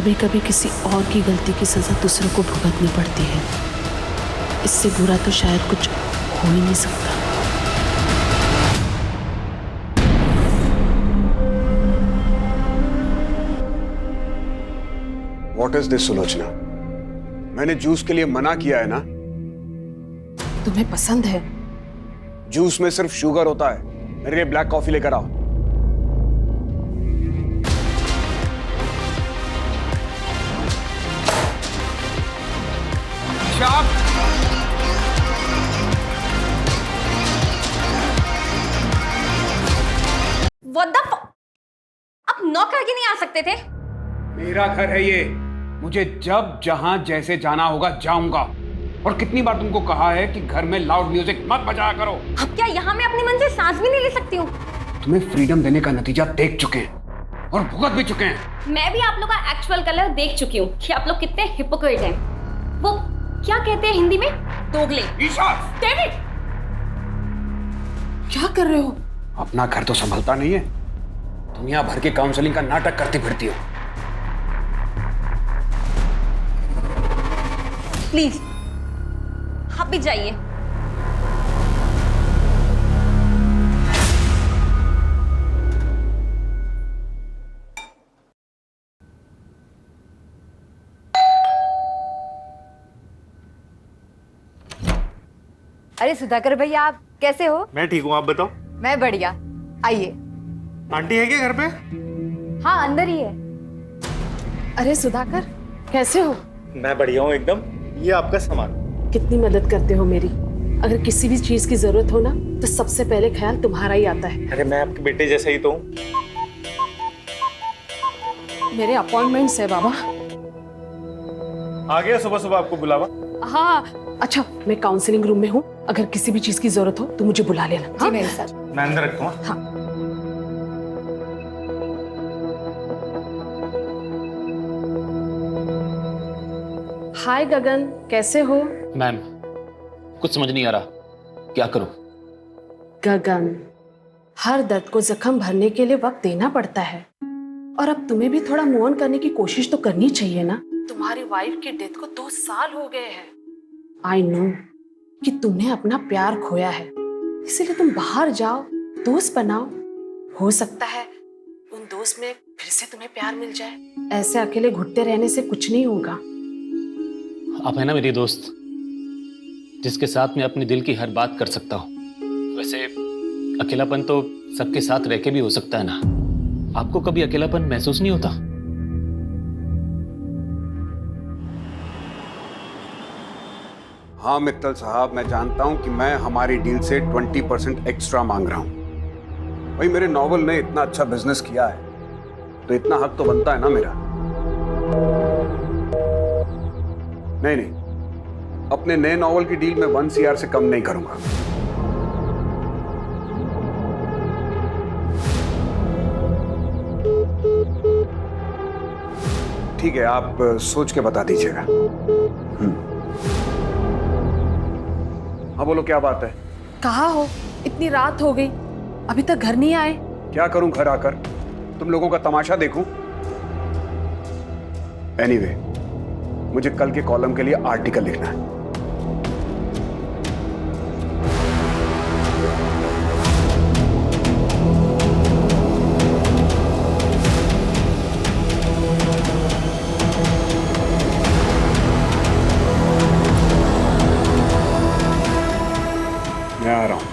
कभी कभी किसी और की गलती की सजा दूसरों को भुगतनी पड़ती है। इससे बुरा तो शायद कुछ हो ही नहीं सकता। What is this, Sulochana? मैंने जूस के लिए मना किया है ना। तुम्हें पसंद है? जूस में सिर्फ शुगर होता है। मेरे लिए ब्लैक कॉफी लेकर आओ। What the f... आप नॉक करके नहीं आ सकते थे? मेरा घर है ये। मुझे जब जहां जैसे जाना होगा जाऊंगा। और कितनी बार तुमको कहा है कि घर में लाउड म्यूजिक मत बजाया करो। अब क्या यहाँ मैं अपने मन से सांस भी नहीं ले सकती हूँ? तुम्हें फ्रीडम देने का नतीजा देख चुके हैं और भुगत भी चुके हैं। मैं भी आप लोग का एक्चुअल कलर देख चुकी हूँ कि आप लोग कितने हिपोक्रेट हैं। वो क्या कहते हैं हिंदी में? दोगले। ईशा! डेविड! क्या कर रहे हो? अपना घर तो संभलता नहीं है। दुनिया भर के काउंसलिंग का नाटक करती फिरती हो। प्लीज आप भी जाइए। अरे सुधाकर भैया, आप कैसे हो? मैं ठीक हूँ, आप बताओ। मैं बढ़िया। आइए। आंटी है क्या घर पे? हाँ, अंदर ही है। अरे सुधाकर, कैसे हो? मैं बढ़िया हूँ एकदम। ये आपका सामान। कितनी मदद करते हो मेरी। अगर किसी भी चीज की जरूरत हो ना तो सबसे पहले ख्याल तुम्हारा ही आता है। अरे मैं आपके बेटे जैसा ही तो हूँ। मेरे अपॉइंटमेंट्स है बाबा। आ गया सुबह सुबह आपको बुलावा। हाँ, अच्छा मैं काउंसलिंग रूम में हूँ। अगर किसी भी चीज की जरूरत हो तो मुझे बुला लेना। जी मेरे साथ। मैं अंदर रखता हूँ। हाँ। हाय गगन, कैसे हो? मैम, कुछ समझ नहीं आ रहा, क्या करूं? गगन, हर दर्द को जख्म भरने के लिए वक्त देना पड़ता है। और अब तुम्हें भी थोड़ा मूव ऑन करने की कोशिश तो करनी चाहिए ना। तुम्हारी वाइफ की डेथ को 2 साल हो गए हैं। आई नो कि तुमने अपना प्यार खोया है, इसीलिए तुम बाहर जाओ, दोस्त बनाओ। हो सकता है उन दोस्त में फिर से तुम्हें प्यार मिल जाए। ऐसे अकेले घुटते रहने से कुछ नहीं होगा। आप है ना मेरी दोस्त, जिसके साथ मैं अपने दिल की हर बात कर सकता हूँ। वैसे अकेलापन तो सबके साथ रह के भी हो सकता है ना। आपको कभी अकेलापन महसूस नहीं होता? हाँ मित्तल साहब, मैं जानता हूं कि मैं हमारी डील से 20% एक्स्ट्रा मांग रहा हूं। भाई मेरे नॉवल ने इतना अच्छा बिजनेस किया है तो इतना हक तो बनता है ना मेरा। नहीं नहीं, अपने नए नॉवल की डील में 1 CR से कम नहीं करूंगा। ठीक है, आप सोच के बता दीजिएगा। हाँ बोलो, क्या बात है? कहाँ हो? इतनी रात हो गई, अभी तक घर नहीं आए। क्या करूं घर आकर? तुम लोगों का तमाशा देखूं? एनीवे, मुझे कल के कॉलम के लिए आर्टिकल लिखना है। मैं आ रहा हूं।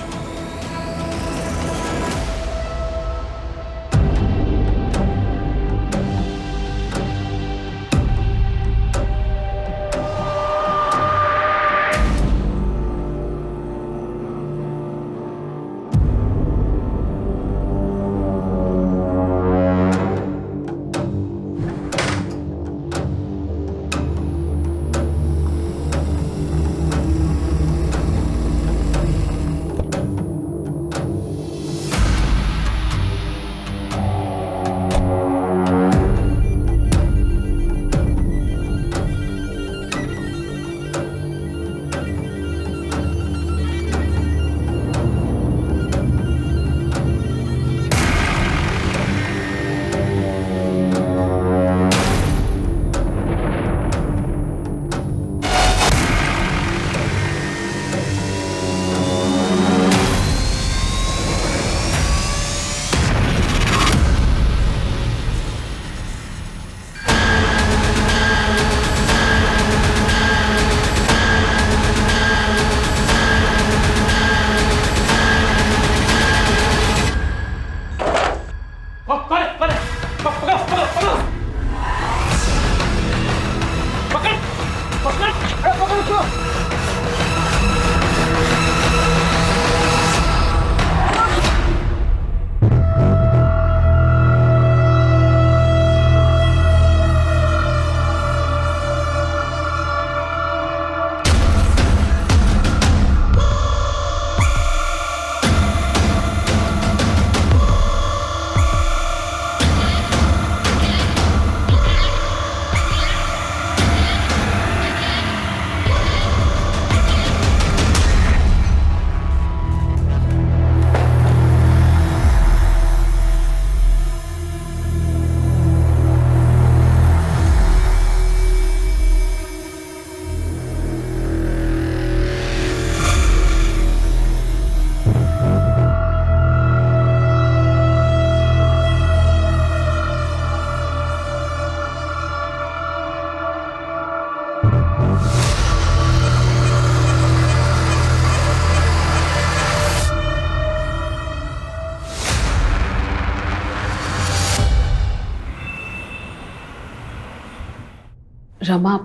रमा,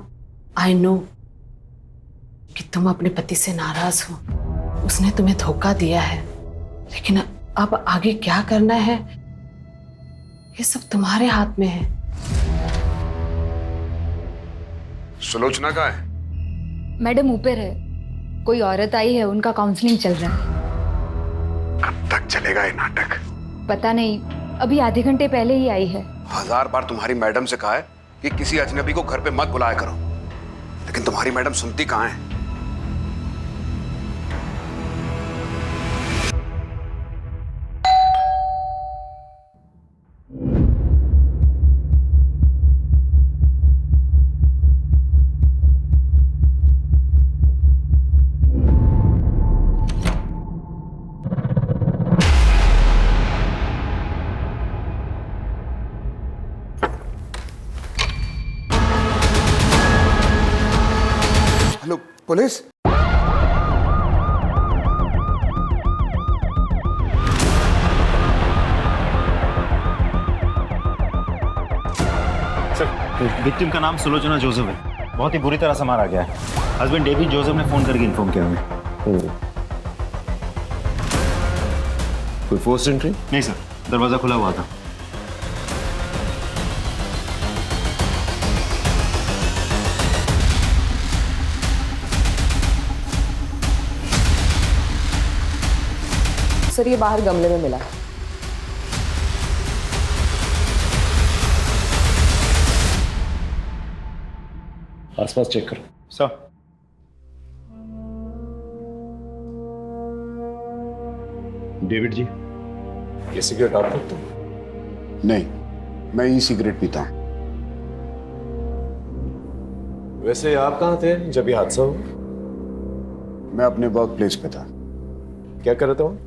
आई नो कि तुम अपने पति से नाराज हो, उसने तुम्हें धोखा दिया है, लेकिन अब आगे क्या करना है ये सब तुम्हारे हाथ में है। सुलोचना कहाँ है? मैडम ऊपर है, कोई औरत आई है, उनका काउंसलिंग चल रहा है। कब तक चलेगा ये नाटक? पता नहीं, अभी आधे घंटे पहले ही आई है। 1000 बार तुम्हारी मैडम से कहा है कि किसी अजनबी को घर पे मत बुलाया करो, लेकिन तुम्हारी मैडम सुनती कहाँ है? Hello police. सर, विक्टिम का नाम सुलोचना जोसेफ है। बहुत ही बुरी तरह से मारा गया है। हस्बैंड डेविड जोसेफ ने फोन करके इन्फॉर्म किया हमें। कोई फोर्स एंट्री? नहीं सर, दरवाजा खुला हुआ था। सर ये बाहर गमले में मिला है। आसपास चेक करो। सर, डेविड जी, ये सिगरेट आप रखते हो? नहीं, मैं ई सिगरेट पीता हूं। वैसे आप कहाँ थे जब ये हादसा हुआ? मैं अपने वर्क प्लेस पे था। क्या कर रहे थे वहाँ?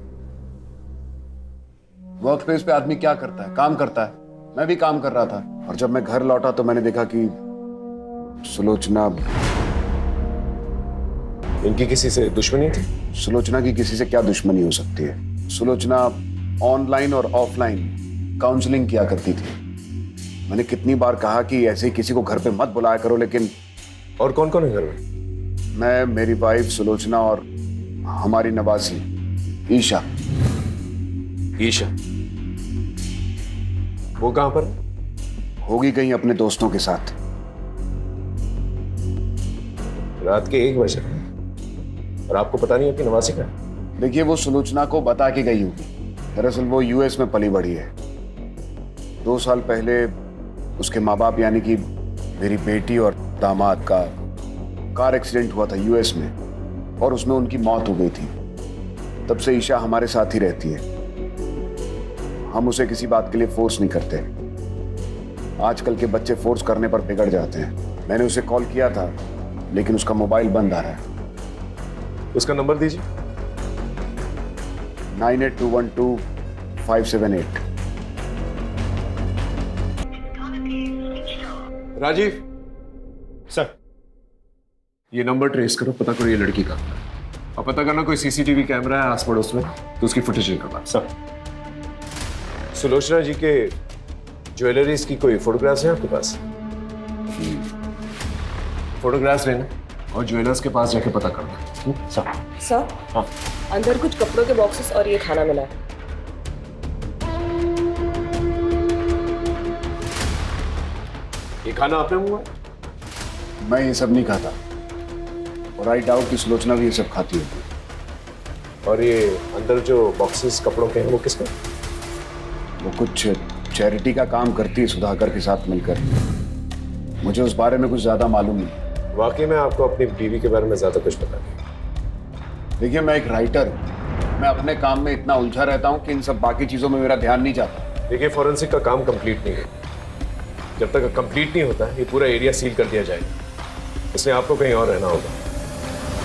वर्क प्लेस पे आदमी क्या करता है? काम करता है। मैं भी काम कर रहा था, और जब मैं घर लौटा तो मैंने देखा कि सुलोचना इनकी किसी से दुश्मनी थी? सुलोचना की किसी से क्या दुश्मनी हो सकती है? सुलोचना ऑनलाइन और ऑफलाइन काउंसलिंग किया करती थी। मैंने कितनी बार कहा कि ऐसे ही किसी को घर पे मत बुलाया करो, लेकिन और कौन कौन है घर में? मैं, मेरी वाइफ सुलोचना और हमारी नवासी ईशा। ईशा? वो कहाँ पर? होगी कहीं अपने दोस्तों के साथ। रात के 1 बजे और आपको पता नहीं है कि नवासी का? देखिए, वो सुलोचना को बता के गई होगी। दरअसल वो यूएस में पली बढ़ी है। 2 साल पहले उसके माँ बाप यानी कि मेरी बेटी और दामाद का कार एक्सीडेंट हुआ था यूएस में, और उसमें उनकी मौत हो गई थी। तब से ईशा हमारे साथ ही रहती है। हम उसे किसी बात के लिए फोर्स नहीं करते। आजकल के बच्चे फोर्स करने पर बिगड़ जाते हैं। मैंने उसे कॉल किया था, लेकिन उसका मोबाइल बंद आ रहा है। उसका नंबर दीजिए। 98212578। राजीव सर, ये नंबर ट्रेस करो, पता करो ये लड़की का, और पता करना कोई सीसीटीवी कैमरा है आस पड़ोस में तो उसकी फुटेज निकालना। सर। सुलोचना जी के ज्वेलरीज की कोई फोटोग्राफ्स हैं आपके पास? फोटोग्राफ्स लेना और ज्वेलर्स के पास जाके पता करना। सर। सर हाँ। अंदर कुछ कपड़ों के बॉक्सेस और ये खाना मिला है। ये खाना आपने मंगवाया? मैं ये सब नहीं खाता, और आई डाउट कि सुलोचना भी ये सब खाती होगी। और ये अंदर जो बॉक्सेस कपड़ों के हैं वो किसका? वो कुछ चैरिटी का काम करती है सुधाकर के साथ मिलकर। मुझे उस बारे में कुछ ज्यादा मालूम नहीं। वाकई में आपको अपनी बीवी के बारे में ज्यादा कुछ पता नहीं? देखिए, मैं एक राइटर हूं। मैं अपने काम में इतना उलझा रहता हूं कि इन सब बाकी चीजों में मेरा ध्यान नहीं जाता। देखिए, फॉरेंसिक का काम कंप्लीट नहीं है। जब तक कंप्लीट नहीं होता ये पूरा एरिया सील कर दिया जाएगा, इसलिए आपको कहीं और रहना होगा।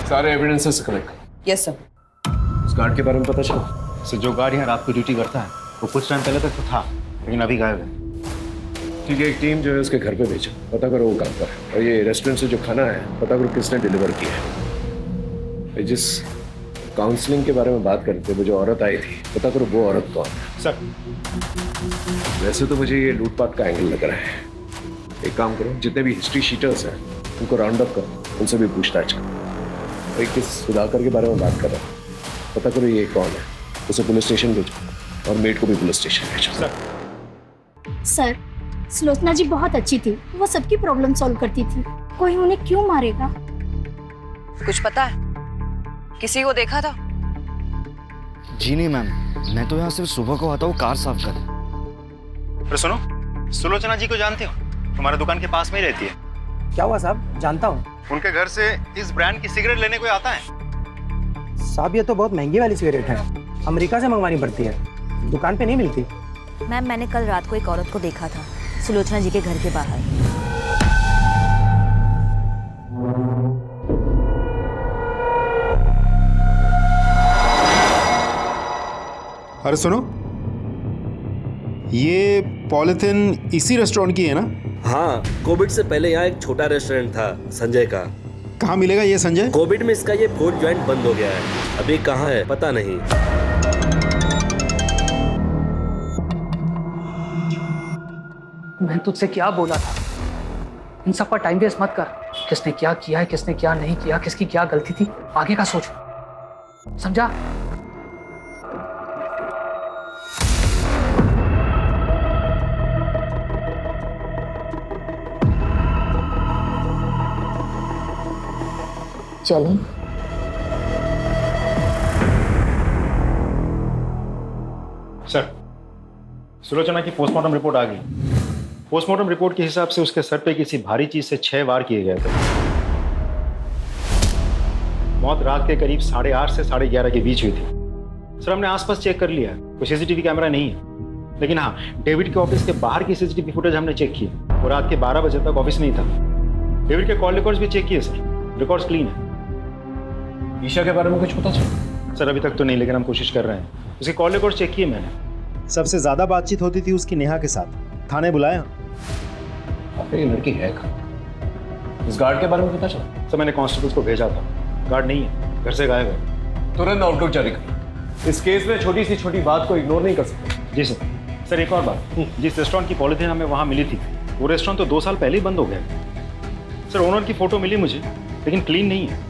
सारे एविडेंसेस कलेक्ट। Yes sir. उस गार्ड के बारे में पता चला? सर, जो गार्ड यहाँ रात को ड्यूटी करता है वो कुछ टाइम पहले तक तो था, लेकिन अभी गायब है। ठीक है, एक टीम जो है उसके घर पे भेजो, पता करो वो कहाँ पर है। और ये रेस्टोरेंट से जो खाना है पता करो किसने डिलीवर किया है। जिस काउंसलिंग के बारे में बात करते वो जो औरत आई थी, पता करो वो औरत कौन है। सर। वैसे तो मुझे ये लूटपाट का एंगल लग रहा है, एक काम करो, जितने भी हिस्ट्री शीटर्स हैं उनको राउंड अप करो, उनसे भी पूछताछ करो। भाई किस सुधाकर के बारे में बात कर रहा है, पता करो ये कौन है, उसे पुलिस स्टेशन भेजो और मेड को भी पुलिस स्टेशन भेजो। सर, सुलोचना जी बहुत अच्छी थी, वो सबकी प्रॉब्लम सॉल्व करती थी, कोई उन्हें क्यों मारेगा? कुछ पता है? किसी को देखा था? जी नहीं मैम, मैं तो यहाँ सिर्फ सुबह को आता हूँ कार साफ कर। पर सुनो, सुलोचना जी को जानते हो? तुम्हारे दुकान के पास में ही रहती है। क्या हुआ साहब? जानता हूँ। उनके घर से इस ब्रांड की सिगरेट लेने कोई आता है? साहब ये तो बहुत महंगी वाली सिगरेट है, अमेरिका से मंगवानी पड़ती है, दुकान पे नहीं मिलती। मैम मैंने कल रात को एक औरत को देखा था सुलोचना जी के घर के बाहर। अरे सुनो, ये पॉलिथिन इसी रेस्टोरेंट की है ना? हाँ, कोविड से पहले यहाँ एक छोटा रेस्टोरेंट था संजय का। कहाँ मिलेगा ये संजय? कोविड में इसका ये फूड जॉइंट बंद हो गया है, अभी कहाँ है पता नहीं। मैं तुझसे क्या बोला था, इन सब पर टाइम वेस्ट मत कर। किसने क्या किया है, किसने क्या नहीं किया, किसकी क्या गलती थी, आगे का सोच, समझा? चलें। सर, सुलोचना की पोस्टमार्टम रिपोर्ट आ गई। पोस्टमार्टम रिपोर्ट के हिसाब से उसके सर पे किसी भारी चीज से 6 वार किए गए थे। मौत रात के करीब 8:30 से 11:30 के बीच हुई थी। सर, हमने आसपास चेक कर लिया, कोई सीसीटीवी कैमरा नहीं है, लेकिन हाँ, डेविड के ऑफिस के बाहर की सीसीटीवी फुटेज हमने चेक की। वो रात के 12 बजे तक ऑफिस नहीं था। डेविड के कॉल रिकॉर्ड्स भी चेक किए सर, रिकॉर्ड्स क्लीन है। ईशा के बारे में कुछ पता चला? सर, अभी तक तो नहीं, लेकिन हम कोशिश कर रहे हैं। उसके कॉल रिकॉर्ड चेक किए मैंने। सबसे ज्यादा बातचीत होती थी उसकी नेहा के साथ। थाने बुलाया? ये लड़की है कहाँ? इस गार्ड के बारे में पता चला? सर, मैंने कांस्टेबल्स को भेजा था, गार्ड नहीं है, घर से गायब है। तुरंत आउटलुक जारी कर। इस केस में छोटी सी छोटी बात को इग्नोर नहीं कर सकते। जी सर। सर, एक और बात, जिस रेस्टोरेंट की पॉलिथीन हमें वहाँ मिली थी, वो रेस्टोरेंट तो 2 साल पहले ही बंद हो गया। सर, ओनर की फोटो मिली मुझे, लेकिन क्लीन नहीं है।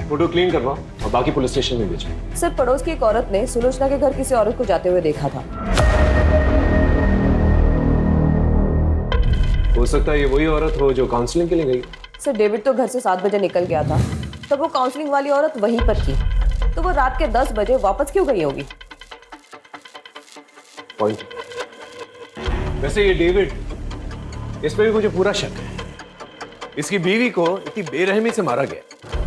फोटो क्लीन करवाओ और बाकी पुलिस स्टेशन में भेजो। सर, पड़ोस की एक औरत ने सुलोचना के घर किसी औरत को जाते हुए देखा था। हो सकता है ये वही औरत हो जो काउंसलिंग के लिए गई। सर, डेविड तो घर से 7 बजे निकल गया था, तब वो काउंसलिंग वाली औरत वहीं पर थी, तो वो रात के 10 बजे वापस क्यों गई होगी? पॉइंट। वैसे ये डेविड, इस पे भी मुझे पूरा शक है। इसकी बीवी को इतनी बेरहमी से मारा गया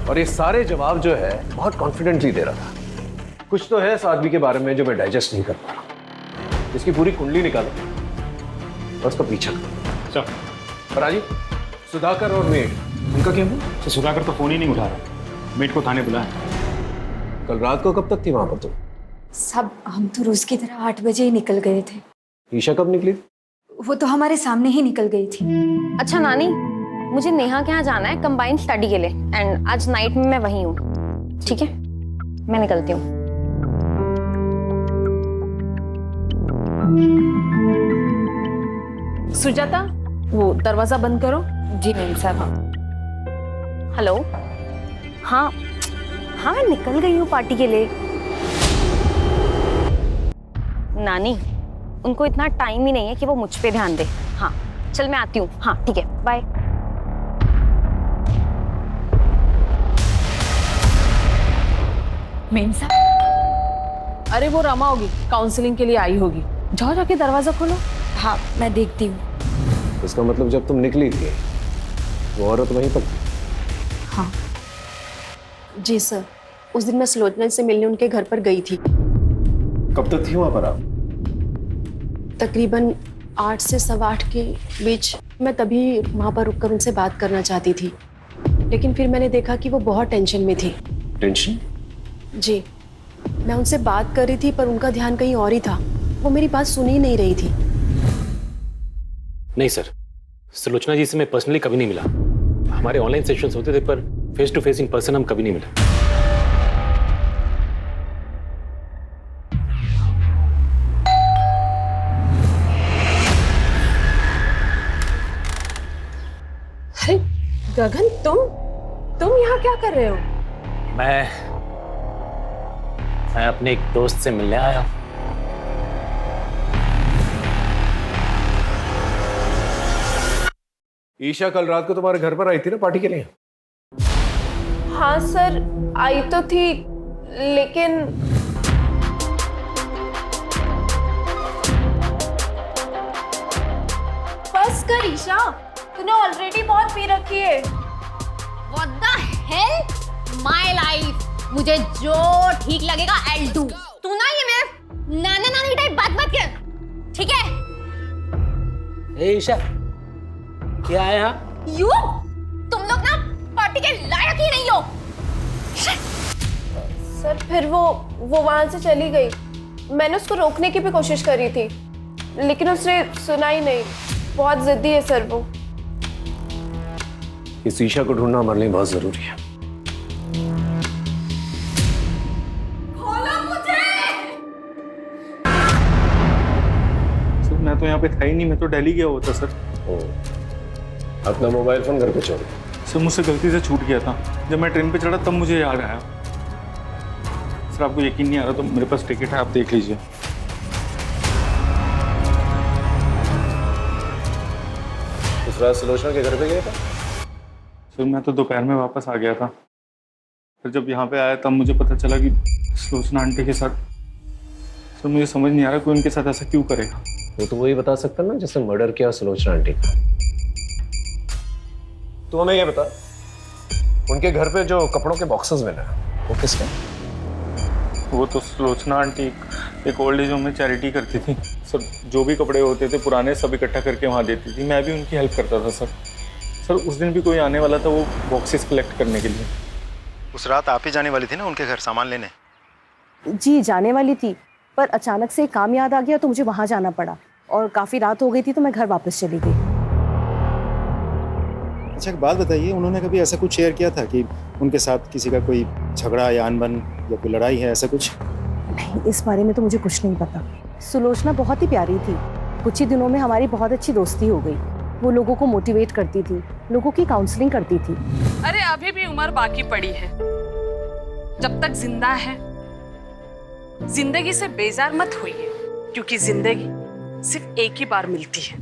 और ये सारे जवाब जो है बहुत कॉन्फिडेंटली दे रहा था। कुछ तो है इस आदमी के बारे में जो मैं डाइजेस्ट नहीं कर पा रहा। इसकी पूरी कुंडली निकालो और उसका पीछा करो। सर, राजीव, सुधाकर और मेड, उनका क्या हुआ? तो सुधाकर तो फोन ही नहीं उठा रहा, मेट को थाने बुलाया। कल रात को कब तक थी वहां पर तुम? सब हम तो रोज की तरह 8 बजे ही निकल गए थे। ईशा कब निकली? वो तो हमारे सामने ही निकल गई थी। अच्छा नानी, मुझे नेहा के यहाँ जाना है कंबाइंड स्टडी के लिए, एंड आज नाइट में मैं वहीं हूँ। ठीक है, मैं निकलती हूँ। सुजाता, वो दरवाजा बंद करो। जी मैम साहब। हेलो, हाँ हाँ, मैं निकल गई हूँ पार्टी के लिए। नानी, उनको इतना टाइम ही नहीं है कि वो मुझ पे ध्यान दे। हाँ चल, मैं आती हूँ। हाँ ठीक है, बाय। मेम साहब? अरे वो रमा होगी, काउंसलिंग के लिए आई होगी। जाओ, जाके दरवाजा खोलो। हाँ, मैं देखती हूँ। इसका मतलब जब तुम निकली थी वो औरत वहीं पर थी? हाँ जी सर, उस दिन मैं सुलोचना से मिलने उनके घर पर गई थी। कब तक थी वहां पर आप? तकरीबन 8 से 8:15 के बीच। मैं तभी वहाँ पर रुककर उनसे बात करना चाहती थी, लेकिन फिर मैंने देखा कि वो बहुत टेंशन में थी। टेंशन? जी, मैं उनसे बात कर रही थी पर उनका ध्यान कहीं और ही था। वो मेरी बात सुन ही नहीं रही थी। नहीं सर, सुलोचना जी से मैं पर्सनली कभी नहीं मिला। हमारे ऑनलाइन सेशंस होते थे, पर face to face in person हम कभी नहीं मिले। अरे गगन, तुम यहाँ क्या कर रहे हो? मैं अपने एक दोस्त से मिलने आया हूं। ईशा कल रात को तुम्हारे घर पर आई थी ना पार्टी के लिए? हाँ सर, आई तो थी, लेकिन बस कर ईशा, तूने ऑलरेडी बहुत पी रखी है। What the hell? My life. मुझे जो ठीक लगेगा I'll do. तू ना ये मेरे नाना नानी टाइप बात मत कर, ठीक है? ए ईशा, क्या है यहाँ? You? तुम लोग ना पार्टी के लायक ही नहीं हो। सर फिर वो वहां से चली गई। मैंने उसको रोकने की भी कोशिश करी थी, लेकिन उसने सुना ही नहीं। बहुत जिद्दी है सर वो। इस ईशा को ढूंढना हमारे लिए बहुत जरूरी है। सर मैं तो यहाँ पे था ही नहीं, मैं तो दिल्ली गया हुआ था सर। अपना मोबाइल फोन घर पे छोड़। सर मुझसे गलती से छूट गया था, जब मैं ट्रेन पे चढ़ा तब मुझे याद आया। सर आपको यकीन नहीं आ रहा तो मेरे पास टिकट है, आप देख लीजिए। उस रात सुलोचना के घर पे गया था? सर मैं तो दोपहर में वापस आ गया था। फिर जब यहाँ पे आया तब मुझे पता चला कि सुलोचना आंटी के साथ। सर मुझे समझ नहीं आ रहा कोई उनके साथ ऐसा क्यों करेगा। वो तो वही बता सकता ना जिसने मर्डर किया सुलोचना आंटी का। तू हमें ये बता, उनके घर पे जो कपड़ों के बॉक्सेस मिले वो किसके? वो तो सुलोचना आंटी एक ओल्ड एज होम में चैरिटी करती थी सर। जो भी कपड़े होते थे पुराने सब इकट्ठा करके वहाँ देती थी। मैं भी उनकी हेल्प करता था सर। सर उस दिन भी कोई आने वाला था वो बॉक्सेस कलेक्ट करने के लिए। उस रात आप ही जाने वाली थी ना उनके घर सामान लेने? जी जाने वाली थी, पर अचानक से काम याद आ गया तो मुझे वहां जाना पड़ा, और काफी रात हो गई थी तो मैं घर वापस चली गई। अच्छा एक बात बताइए, उन्होंने कभी ऐसा कुछ शेयर किया था कि उनके साथ किसी का कोई झगड़ा या अनबन या कोई लड़ाई है, ऐसा कुछ? नहीं, इस बारे में तो मुझे कुछ नहीं पता। सुलोचना बहुत ही प्यारी थी। कुछ ही दिनों में हमारी बहुत अच्छी दोस्ती हो गई। वो लोगों को मोटिवेट करती थी, लोगों की काउंसलिंग करती थी। अरे अभी भी उम्र बाकी पड़ी है, जब तक जिंदा है जिंदगी से बेजार मत होइए, क्योंकि जिंदगी सिर्फ एक ही बार मिलती है।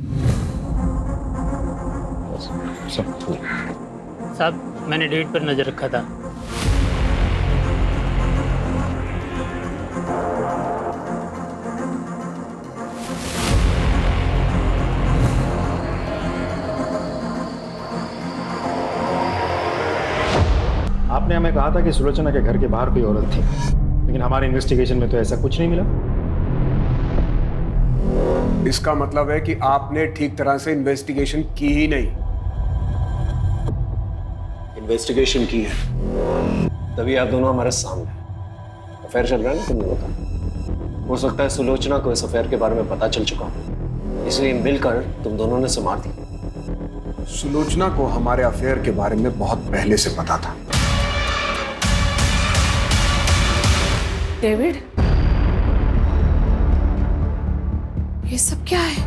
साहब मैंने डेट पर नजर रखा था। आपने हमें कहा था कि सुलोचना के घर के बाहर कोई औरत थी, लेकिन हमारे इन्वेस्टिगेशन में तो ऐसा कुछ नहीं मिला। इसका मतलब है कि आपने ठीक तरह से इन्वेस्टिगेशन की ही नहीं। इन्वेस्टिगेशन की है, तभी आप दोनों हमारे सामने। अफेयर चल रहा है ना तुम लोगों का। हो सकता है सुलोचना को इस अफेयर के बारे में पता चल चुका हो, इसलिए मिलकर तुम दोनों ने उसे मार दिया। सुलोचना को हमारे अफेयर के बारे में बहुत पहले से पता था। डेविड, ये सब क्या है?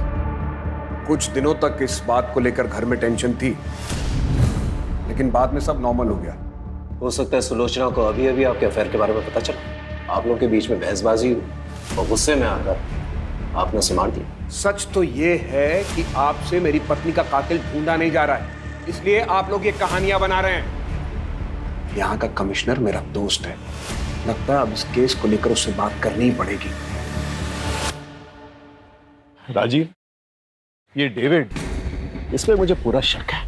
कुछ दिनों तक इस बात को लेकर घर में टेंशन थी, लेकिन बाद में सब नॉर्मल हो गया। हो सकता है सुलोचना को अभी अभी आपके अफेयर के बारे में पता चला, आप लोगों के बीच में बहसबाजी हुई और गुस्से में आकर आपने उसे मार दिया। सच तो ये है कि आपसे मेरी पत्नी का कातिल ढूंढा नहीं जा रहा है, इसलिए आप लोग ये कहानियां बना रहे हैं। यहाँ का कमिश्नर मेरा दोस्त है, लगता है अब इस केस को लेकर उससे बात करनी ही पड़ेगी। राजीव, ये डेविड, इस पे मुझे पूरा शक है।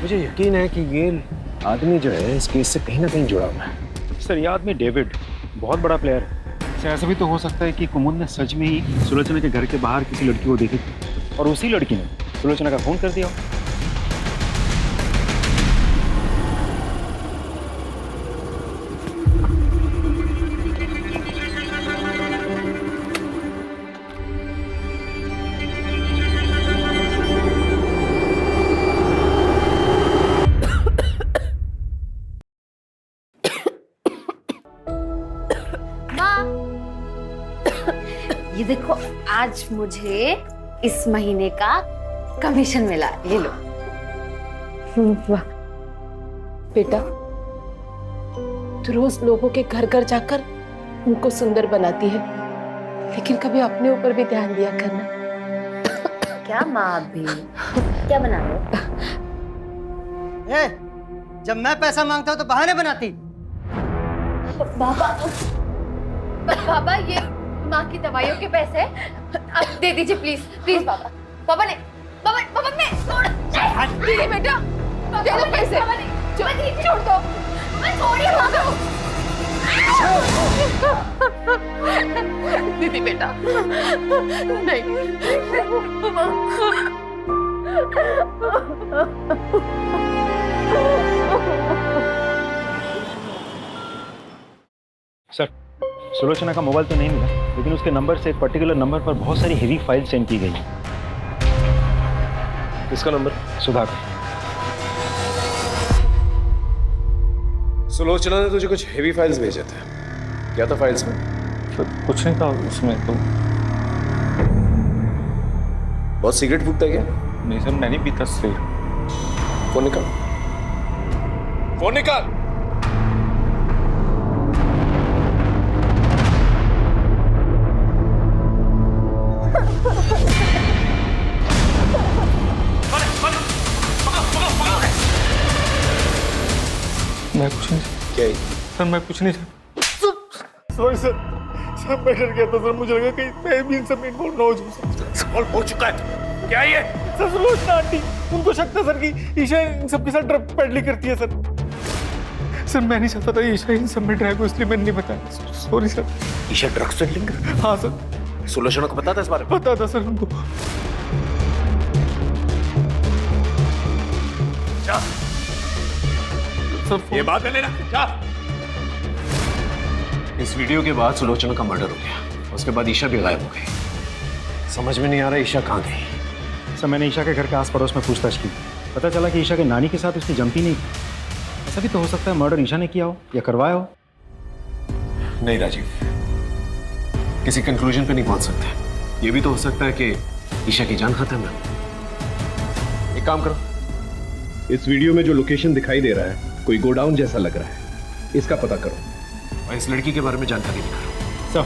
मुझे यकीन है कि ये आदमी जो है इस केस से कहीं ना कहीं जुड़ा हुआ है। सर ये आदमी डेविड बहुत बड़ा प्लेयर है। ऐसा भी तो हो सकता है कि कुमुद ने सच में ही सुलोचना के घर के बाहर किसी लड़की को देखी थी और उसी लड़की ने सुलोचना का फोन कर दिया। ये देखो, आज मुझे इस महीने का कमीशन मिला, ये लो। वाह बेटा, तू रोज लोगों के घर घर जाकर उनको सुंदर बनाती है, लेकिन कभी अपने ऊपर भी ध्यान दिया करना। क्या माँ आप भी क्या बना रहे हो? जब मैं पैसा मांगता हूँ तो बहाने बनाती। बाबा ये माँ की दवाइयों के पैसे अब दे दीजिए प्लीज प्लीज बाबा। बाबा ने छोड़ दीदी बेटा दे दो पैसे। छोड़ दो मैं छोड़िए बाबा। दीदी बेटा नहीं। सर, सुलोचना का मोबाइल तो नहीं मिला, लेकिन उसके नंबर से एक पर्टिकुलर नंबर पर बहुत सारी हेवी फाइल सेंड की गई। किसका नंबर? सुधाकर। सुलोचना ने तुझे कुछ हेवी फाइल्स भेजे थे, क्या था फाइल्स में? सर कुछ नहीं था उसमें तो। बहुत सिगरेट फूकता है क्या? नहीं सर, मैं नहीं पीता सिगरेट। फोन निकाल, फोन निकाल। मैं कुछ नहीं क्या सर, मैं कुछ नहीं सॉरी सर, मैं डर गया था सर, मुझे लगा कहीं मैं भी इन सब में इन्वॉल्व ना हो जाऊं। सवाल हो चुका है, क्या ये? सर सुलोचना आंटी, उनको शक था सर कि ईशा इन सबके साथ ड्रग पेडलिंग करती है सर। सर मैं नहीं चाहता था ईशा इन सब में ड्रैग हो, इसलिए मैंने नहीं बताया। Sorry sir. Isha drugs peddling करती है? हाँ सर। सुलोचना को पता था इस बारे में? पता था सर उनको। सर ये बात है लेना क्या? इस वीडियो के बाद सुलोचना का मर्डर हो गया, उसके बाद ईशा भी गायब हो गई। समझ में नहीं आ रहा ईशा कहाँ गई। सर मैंने ईशा के घर के आस पड़ोस में पूछताछ की, पता चला कि ईशा के नानी के साथ उसकी जमती नहीं। ऐसा भी तो हो सकता है मर्डर ईशा ने किया हो या करवाया हो। नहीं राजीव, किसी कंक्लूजन पे नहीं पहुंच सकते। ये भी तो हो सकता है कि ईशा की जान खत्म है। एक काम करो, इस वीडियो में जो लोकेशन दिखाई दे रहा है कोई गोडाउन जैसा लग रहा है, इसका पता करो और इस लड़की के बारे में जानकारी निकालो। सर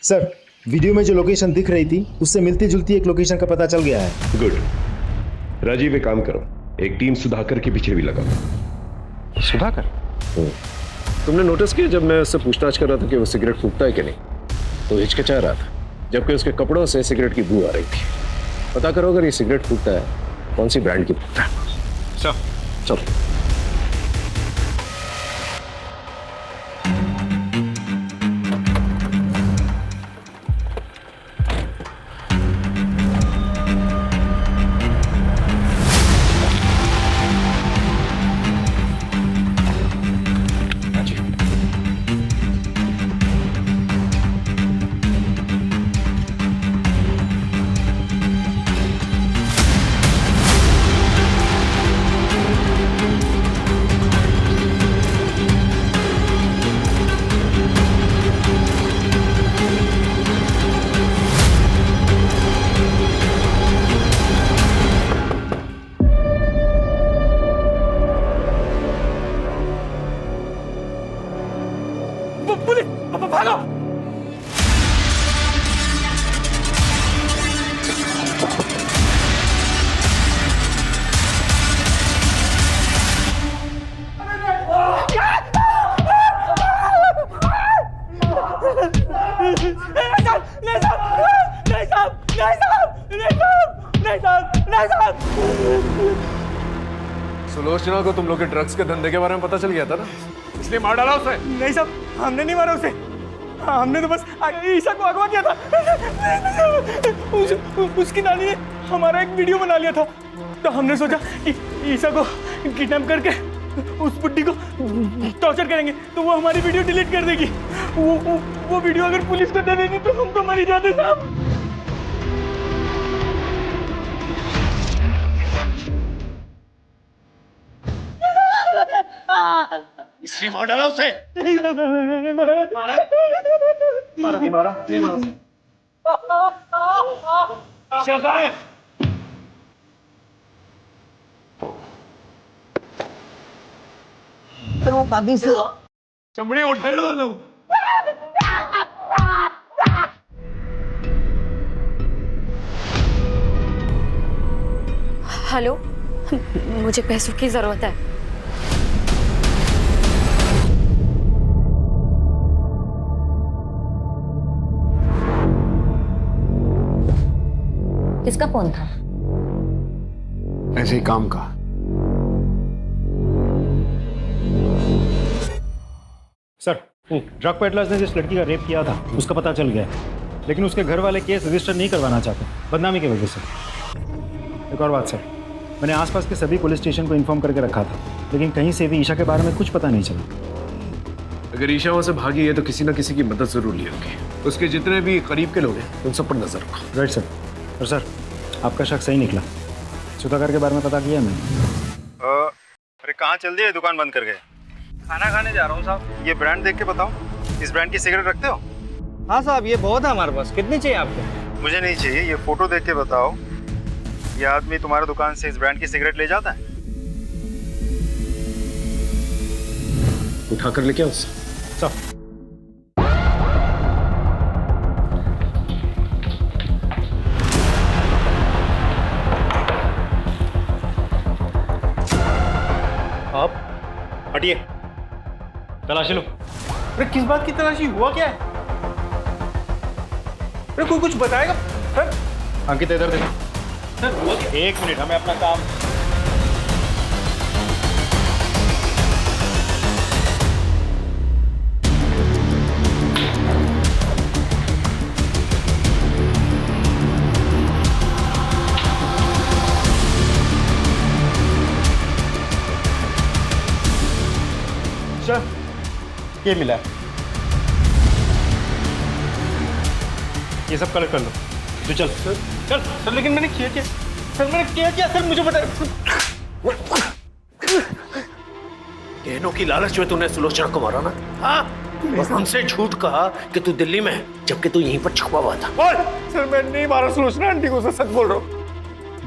सर, वीडियो में जो लोकेशन दिख रही थी उससे मिलती जुलती एक लोकेशन का पता चल गया है। गुड। राजीव एक काम करो, एक टीम सुधाकर के पीछे भी लगाओ। सुधाकर? तुमने नोटिस किया जब मैं उससे पूछताछ कर रहा था कि वो सिगरेट फूकता है कि नहीं, तो हिचकिचा रहा था, जबकि उसके कपड़ों से सिगरेट की बू आ रही थी। पता करो अगर ये सिगरेट फूकता है कौन सी ब्रांड की फूकता है। चलो। भागो। सुलोचना को तुम लोग के ड्रग्स के धंधे के बारे में पता चल गया था ना, इसलिए मार डाला उसे। नहीं साहब, हमने नहीं मारा उसे, हमने तो बस ईशा को अगवा किया था। उसकी नानी ने हमारा एक वीडियो बना लिया था, तो हमने सोचा कि ईशा को किडनैप करके उस बुड्ढी को टॉर्चर करेंगे तो वो हमारी वीडियो डिलीट कर देगी। वो वीडियो अगर पुलिस को दे देगी तो हम तो मर ही जाते साहब। इसलिए मार डाला उसे। मारा नहीं मारा। वो भाभी से चमड़े उठा लो। हेलो, मुझे पैसों की जरूरत है। किसका फोन था? ऐसे ही काम का। सर, ड्रग पेडलर्स ने जिस लड़की का रेप किया था उसका पता चल गया है, लेकिन उसके घर वाले केस रजिस्टर नहीं करवाना चाहते बदनामी की वजह से। एक और बात सर, मैंने आसपास के सभी पुलिस स्टेशन को इन्फॉर्म करके रखा था, लेकिन कहीं से भी ईशा के बारे में कुछ पता नहीं चला। अगर ईशा वहां से भागी है तो किसी ना किसी की मदद जरूर ली होगी। उसके जितने भी करीब के लोग हैं उन सब पर नजर रखो। Right sir. और सर, आपका शक सही निकला। सुधाकर के बारे में पता किया मैंने। अरे कहाँ चल दिए, दुकान बंद कर गए? खाना खाने जा रहा हूँ साहब। ये ब्रांड देख के बताओ, इस ब्रांड की सिगरेट रखते हो? हाँ साहब, ये बहुत है हमारे पास। कितनी चाहिए आपको? मुझे नहीं चाहिए, ये फोटो देख के बताओ, ये आदमी तुम्हारे दुकान से इस ब्रांड की सिगरेट ले जाता है? उठा कर लेके आओ सब। आप हटिए, तलाशी लो। अरे किस बात की तलाशी, हुआ क्या है? अरे कोई कुछ बताएगा? सर अंकित इधर देखो। सर हुआ क्या? एक मिनट, हमें अपना काम। ये मिला है, ये सब कलेक्ट कर लो। तो चल चल सर, लेकिन मैंने किया क्या? सर मैंने किया क्या? सर मुझे बताए। गहनों की लालच में तूने सुलोचना को मारा ना? हाँ, और हमसे झूठ कहा कि तू दिल्ली में है, जबकि तू यहीं पर छुपा हुआ था। सर मैं नहीं मारा सुलोचना आंटी को, सच बोल रहा हूँ।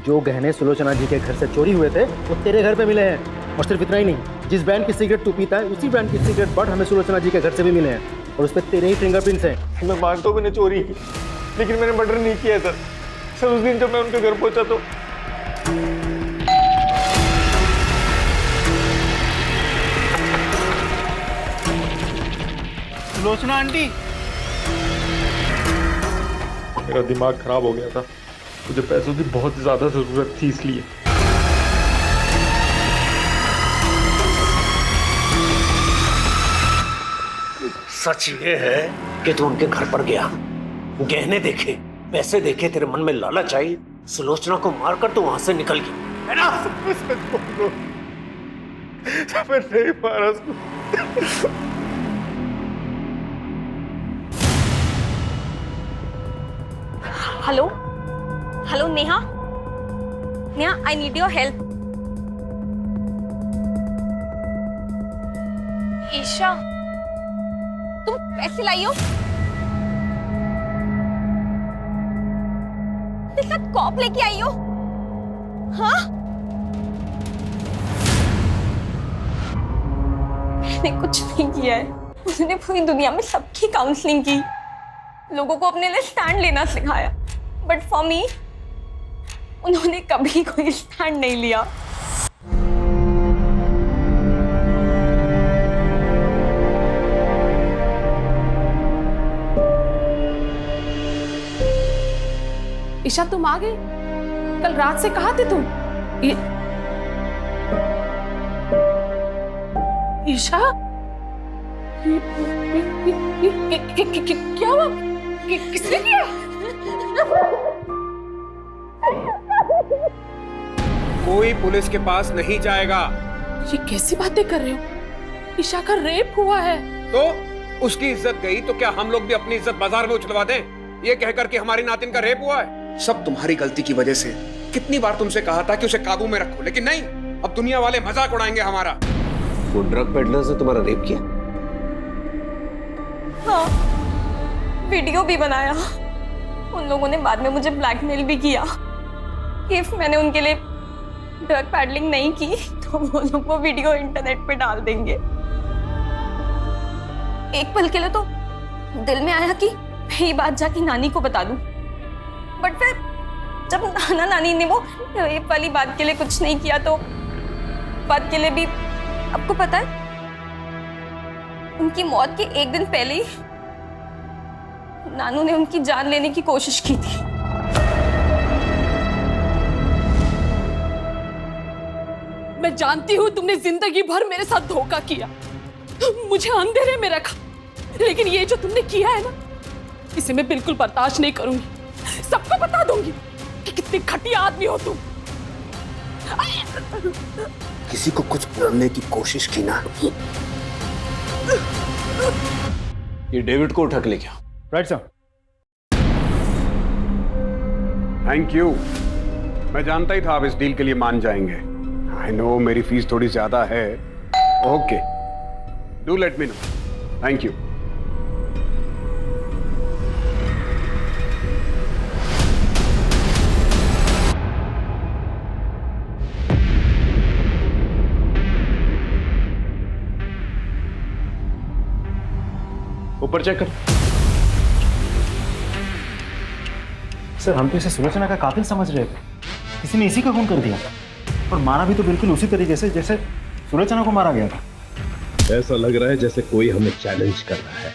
जो गहने सुलोचना जी के घर से चोरी हुए थे वो तेरे घर पे मिले हैं। और सिर्फ इतना ही नहीं, जिस ब्रांड की सिगरेट तू पीता है उसी ब्रांड की सिगरेट बट हमें सुलोचना जी के घर से भी मिले हैं, और उस पर तेरे ही फिंगरप्रिंट्स हैं। मैं मानता हूँ मैंने चोरी की, लेकिन मैंने मर्डर नहीं किया सर। सर उस दिन जब मैं उनके घर पहुंचा तो सुलोचना आंटी, मेरा दिमाग खराब हो गया था, मुझे पैसों की बहुत ज्यादा जरूरत थी इसलिए। सच ये है कि तू उनके घर पर गया, गहने देखे, पैसे देखे, तेरे मन में लालच आई, सुलोचना को मारकर तू वहां से निकल गई, है ना? सच बोल रहा हूं, मैं नहीं मारा उसको। Hello hello Neha, Neha I need your help. Isha, तुम पैसे लाई हो? तेरे साथ कॉप लेके आई हो? हाँ? मैंने कुछ नहीं किया है। उसने पूरी दुनिया में सबकी काउंसलिंग की, लोगों को अपने लिए स्टैंड लेना सिखाया, बट फॉर मी उन्होंने कभी कोई स्टैंड नहीं लिया। ईशा तुम आ गए? कल रात से कहाँ थे तुम? ईशा, क्या हुआ? किसने किया? कोई पुलिस के पास नहीं जाएगा। ये कैसी बातें कर रहे हो? ईशा का रेप हुआ है। तो उसकी इज्जत गई तो क्या हम लोग भी अपनी इज्जत बाजार में उछलवा दें, ये कहकर कि हमारी नातिन का रेप हुआ है? सब तुम्हारी गलती की वजह से। कितनी बार तुमसे कहा था कि उसे काबू में रखो, लेकिन नहीं, अब दुनिया वाले मजाक उड़ाएंगे हमारा। वो ड्रग पेडलर्स ने तुम्हारा रेप किया? हाँ, वीडियो भी बनाया। उन लोगों ने बाद में मुझे ब्लैकमेल भी किया। इफ मैंने उनके लिए ड्रग पैडलिंग नहीं की तो वो लोग वो वीडियो इंटरनेट पे डाल देंगे। एक पल के लिए तो दिल में आया कि मैं ये बात जाके नानी को बता दूं, बट फिर जब नाना नानी ने वो रेप वाली बात के लिए कुछ नहीं किया तो बात के लिए भी, आपको पता है उनकी मौत के एक दिन पहले ही नानू ने उनकी जान लेने की कोशिश की थी। मैं जानती हूँ तुमने जिंदगी भर मेरे साथ धोखा किया, मुझे अंधेरे में रखा, लेकिन ये जो तुमने किया है ना, इसे मैं बिल्कुल बर्दाश्त नहीं करूंगी। सबको बता दूंगी कि कितनी घटिया आदमी हो तुम। किसी को कुछ बोलने की कोशिश की ना। ये डेविड को उठा के लेके आओ। Right sir. Thank you. मैं जानता ही था आप इस डील के लिए मान जाएंगे। आई नो मेरी फीस थोड़ी ज्यादा है। Okay, do let me know. Thank you. ऊपर चेक कर। सर हम तो इसे सुलोचना का कातिल समझ रहे थे, किसी ने इसी का खून कर दिया और मारा भी तो बिल्कुल उसी तरीके से जैसे सुलोचना को मारा गया था। ऐसा लग रहा है जैसे कोई हमें चैलेंज कर रहा है।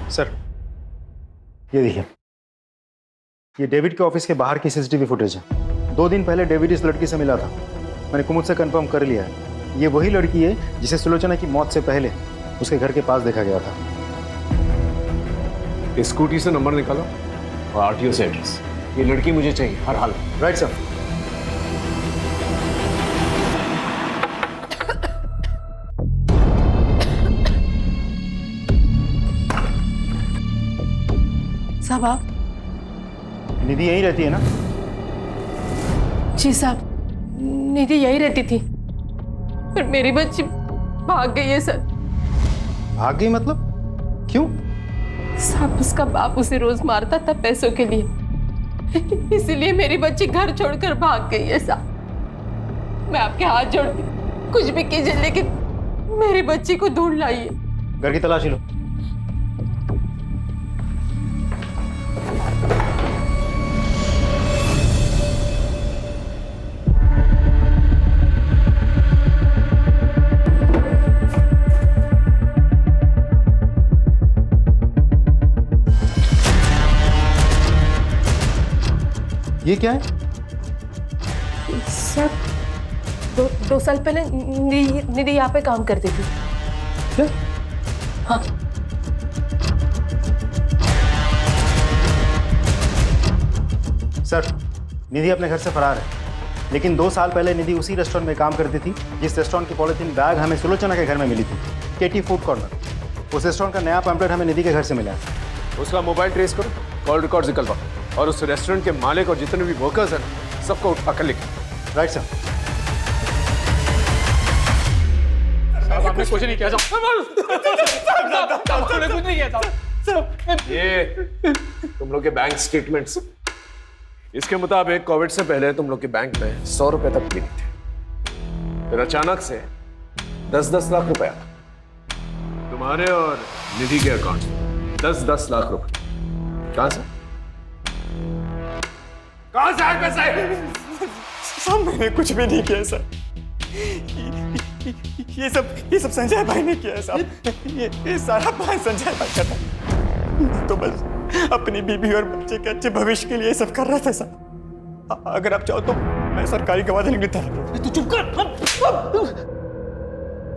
सर ये देखिए, ये डेविड के ऑफिस के बाहर की सीसीटीवी फुटेज है। 2 दिन पहले डेविड इस लड़की से मिला था। मैंने कुमुद से कंफर्म कर लिया है, ये वही लड़की है जिसे सुलोचना की मौत से पहले उसके घर के पास देखा गया था। स्कूटी से नंबर निकालो और आरटीओ से एड्रेस। ये लड़की मुझे चाहिए हर हाल। Right sir. साहब आप? निधि यहीं रहती है ना? जी साहब, निधि यहीं रहती थी, पर मेरी बच्ची भाग गई है सर। भाग गई मतलब? क्यों? साहब उसका बाप उसे रोज मारता था पैसों के लिए, इसीलिए मेरी बच्ची घर छोड़कर भाग गई है साहब। मैं आपके हाथ जोड़ती, कुछ भी कीजिए लेकिन मेरी बच्ची को ढूंढ लाइए। घर की तलाशी लो। ये क्या है? सर 2 साल पहले निधि यहाँ पे काम करती थी। क्या? हाँ। सर निधि अपने घर से फरार है, लेकिन 2 साल पहले निधि उसी रेस्टोरेंट में काम करती थी जिस रेस्टोरेंट की पॉलिथीन बैग हमें सुलोचना के घर में मिली थी, केटी फूड कॉर्नर। उस रेस्टोरेंट का नया पैम्पलेट हमें निधि के घर से मिला है। उसका मोबाइल ट्रेस करो, कॉल रिकॉर्ड निकलवाओ और उस रेस्टोरेंट के मालिक और जितने भी वर्कर्स हैं सबको उठा कर लिखो। Right sir. आपने कुछ नहीं किया आपने कुछ नहीं किया। ये तुम लोग के बैंक स्टेटमेंट्स, इसके मुताबिक कोविड से पहले तुम लोग के बैंक में 100 रुपए तक भी नहीं थे, फिर अचानक से 10-10 लाख रुपए तुम्हारे और निधि के अकाउंट में 10-10 लाख रुपए। कहां से आए पैसे? सब मैंने कुछ भी नहीं किया सर। ये सब संजय भाई ने किया है साहब। ये सारा प्लान संजय भाई का था। तो बस अपनी बीबी और बच्चे के अच्छे भविष्य के लिए ये सब कर रहा था सर। अगर आप चाहो तो मैं सरकारी गवाह देने के लिए तैयार हूं। तू चुप कर।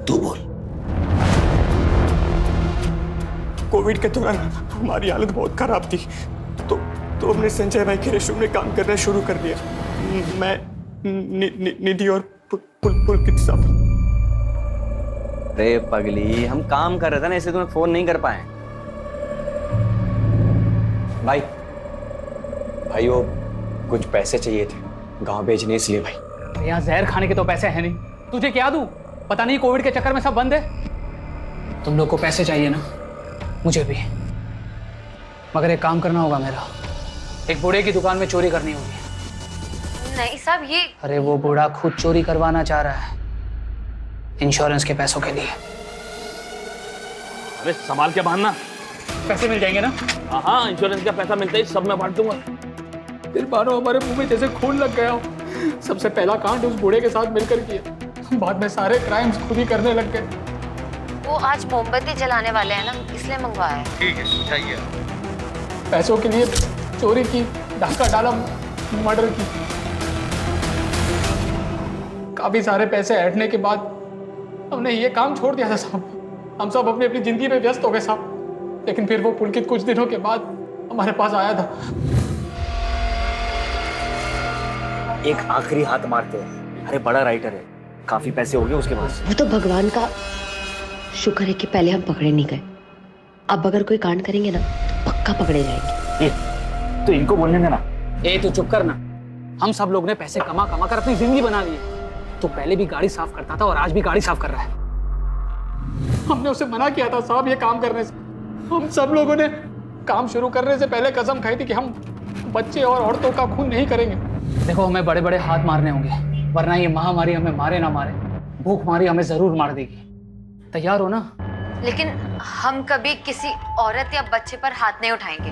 तू बोल। कोविड के दौरान हमारी हालत बहुत खराब थी, तो हमने संजय भाई के रेस्टोरेंट में काम करना शुरू कर दिया। मैं निधि और पुलकित साहब। अरे पगली, हम काम कर रहे थे ना, इसलिए तुम्हें फोन नहीं कर पाए। भाई वो कुछ पैसे चाहिए थे गांव भेजने, इसलिए भाई। यहाँ जहर खाने के तो पैसे हैं नहीं, तुझे क्या दूं? पता नहीं कोविड के चक्कर में सब बंद है। तुम लोग को पैसे चाहिए ना, मुझे भी, मगर एक काम करना होगा मेरा। एक बूढ़े की दुकान में चोरी करनी होगी। नहीं साहब, ये अरे वो बूढ़ा खुद चोरी करवाना चाह रहा है इंश्योरेंस के पैसों के लिए। अरे संभाल के बांधना। पैसे मिल जाएंगे ना? हाँ हाँ, इंश्योरेंस का पैसा मिलता ही सब मैं बांट दूंगा। फिर मानो हमारे मुंह में जैसे खून लग गया हो। सबसे पहला कांड उस बूढ़े के साथ मिलकर किया, बाद में सारे क्राइम्स खुद ही करने लग गए। वो आज मोमबत्ती जलाने वाले हैं ना, इसलिए मंगवाया है। ठीक है, चाहिए। पैसों के लिए चोरी की, डाका डाला, मर्डर की। काफी सारे पैसे ऐंठने के बाद हमने ये काम छोड़ दिया था साहब। हम सब अपनी अपनी जिंदगी में व्यस्त हो गए साहब। लेकिन फिर वो पुलकित कुछ दिनों के बाद हमारे पास आया था। एक आखिरी हाथ मारते हैं। अरे बड़ा राइटर है, काफी पैसे हो गए उसके पास। वो तो भगवान का शुक्र है कि पहले हम पकड़े नहीं गए। अब अगर कोई कांड करेंगे ना तो पक्का पकड़े जाएंगे। तो इनको बोलने देना। ए तो चुप करना। हम सब लोग ने पैसे कमा कमा कर अपनी जिंदगी बना ली। तो पहले भी गाड़ी साफ करता था और आज भी गाड़ी साफ कर रहा है। हमने उसे मना किया था साहब ये काम करने से। हम सब लोगों ने काम शुरू करने से पहले कसम खाई थी कि हम बच्चे और औरतों का खून नहीं करेंगे। देखो, हमें बड़े बड़े हाथ मारने होंगे, वरना ये महामारी हमें मारे ना मारे, भूखमारी हमें जरूर मार देगी। तैयार हो ना? लेकिन हम कभी किसी औरत या बच्चे पर हाथ नहीं उठाएंगे।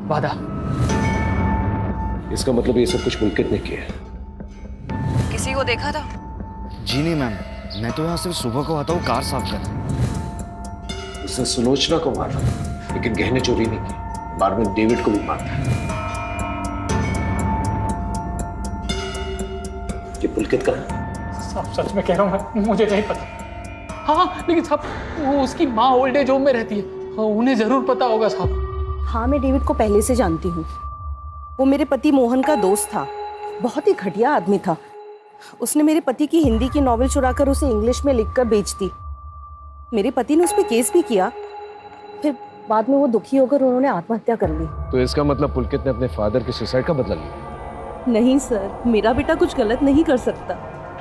वादा। इसका मतलब ये सब कुछ पुलकित ने किया है। किसी को देखा था? जी नहीं मैम, मैं तो यहाँ सिर्फ सुबह को आता हूँ कार साफ कर। उसने सुलोचना को मारा, लेकिन गहने चोरी नहीं की। बाद में डेविड को भी मारा। ये पुलकित का है? साहब सच में कह रहा हूँ, मुझे नहीं पता। हाँ लेकिन साहब वो उसकी माँ ओल्ड एज होम में रहती है, उन्हें जरूर पता होगा साहब। हाँ, मैं डेविड को पहले से जानती हूँ। वो मेरे पति मोहन का दोस्त था, बहुत ही घटिया आदमी था। उसने मेरे पति की हिंदी की नॉवेल चुराकर उसे इंग्लिश में लिखकर बेच दी। मेरे पति ने उस पर केस भी किया, फिर बाद में वो दुखी होकर उन्होंने आत्महत्या कर ली। तो इसका मतलब पुलकित ने अपने फादर के सुसाइड का बदला लिया? नहीं सर, मेरा बेटा कुछ गलत नहीं कर सकता।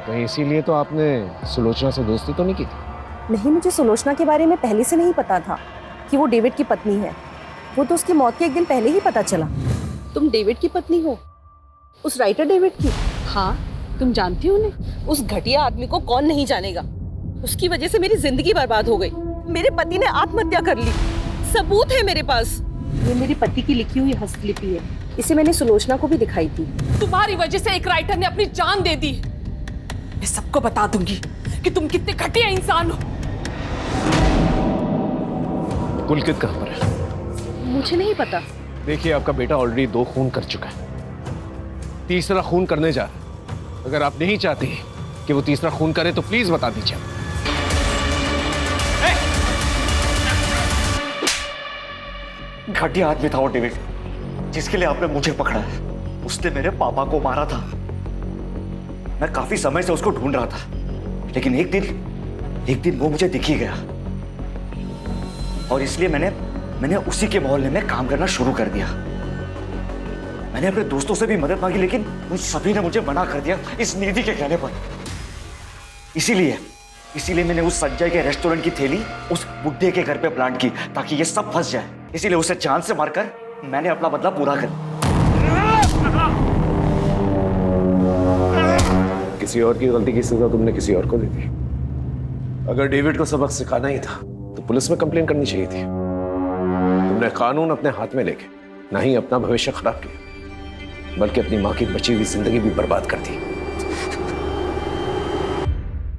कहीं इसीलिए तो आपने सुलोचना से दोस्ती तो नहीं की थी? नहीं, मुझे सुलोचना के बारे में पहले से नहीं पता था कि वो डेविड की पत्नी है। वो तो उसकी मौत के एक दिन पहले ही पता चला। तुम डेविड की पत्नी हो? उस राइटर डेविड की? हाँ, तुम जानती हो उन्हें? उस घटिया आदमी को कौन नहीं जानेगा। उसकी वजह से मेरी जिंदगी बर्बाद हो गई। मेरे पति ने आत्महत्या कर ली, सबूत है मेरे पास। ये मेरे पति की लिखी हुई हस्तलिपि है, इसे मैंने सुलोचना को भी दिखाई थी। तुम्हारी वजह से एक राइटर ने अपनी जान दे दी। मैं सबको बता दूंगी कि तुम कितने घटिया इंसान हो। पुलकित कहाँ पर है? मुझे नहीं पता। देखिए, आपका बेटा ऑलरेडी 2 खून कर चुका है, तीसरा खून करने जा रहा है। अगर आप नहीं चाहती कि वो तीसरा खून करे तो प्लीज बता दीजिए। घटिया आदमी था वो डेविड, जिसके लिए आपने मुझे पकड़ा है। उसने मेरे पापा को मारा था। मैं काफी समय से उसको ढूंढ रहा था, लेकिन एक दिन वो मुझे दिख ही गया और इसलिए मैंने उसी के मोहल्ले में काम करना शुरू कर दिया। मैंने अपने दोस्तों से भी मदद मांगी, लेकिन उन सभी ने मुझे मना कर दिया इस निधि के कहने पर। इसीलिए मैंने उस संजय के रेस्टोरेंट की थैली उस बुड्ढे के घर पे प्लांट की, ताकि ये सब फंस जाए। इसीलिए उसे जान से मारकर मैंने अपना बदला पूरा कर लिया। किसी और की गलती की सजा तुमने किसी और को दे दी। अगर डेविड को सबक सिखाना ही था तो पुलिस में कंप्लेन करनी चाहिए थी। तुमने कानून अपने हाथ में लेके ना ही अपना भविष्य खराब किया, बल्कि अपनी माँ की बची हुई जिंदगी भी बर्बाद कर दी।